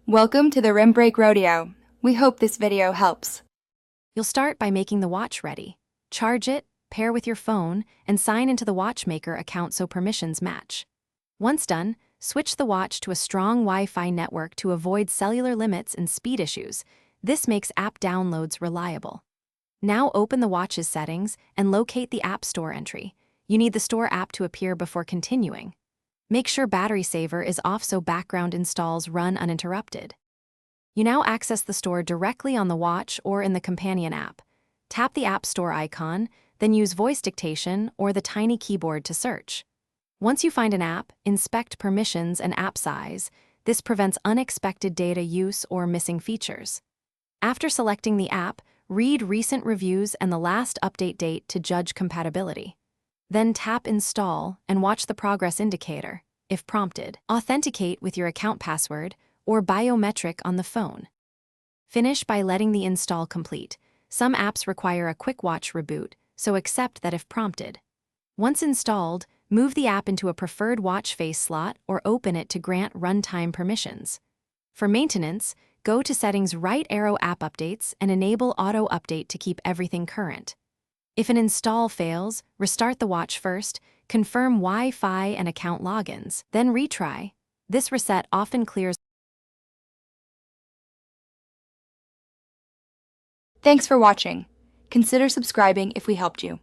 Welcome to the Rim Break Rodeo. We hope this video helps. You'll start by making the watch ready. Charge it, pair with your phone, and sign into the watchmaker account so permissions match. Once done, switch the watch to a strong Wi-Fi network to avoid cellular limits and speed issues. This makes app downloads reliable. Now open the watch's settings and locate the App Store entry. You need the Store app to appear before continuing. Make sure Battery Saver is off so background installs run uninterrupted. You now access the store directly on the watch or in the companion app. Tap the App Store icon, then use voice dictation or the tiny keyboard to search. Once you find an app, inspect permissions and app size. This prevents unexpected data use or missing features. After selecting the app, read recent reviews and the last update date to judge compatibility. Then tap Install and watch the progress indicator, if prompted. Authenticate with your account password or biometric on the phone. Finish by letting the install complete. Some apps require a quick watch reboot, so accept that if prompted. Once installed, move the app into a preferred watch face slot or open it to grant runtime permissions. For maintenance, go to Settings, right arrow App Updates, and enable Auto Update to keep everything current. If an install fails, restart the watch first, confirm Wi-Fi and account logins, then retry. This reset often clears. Thanks for watching. Consider subscribing if we helped you.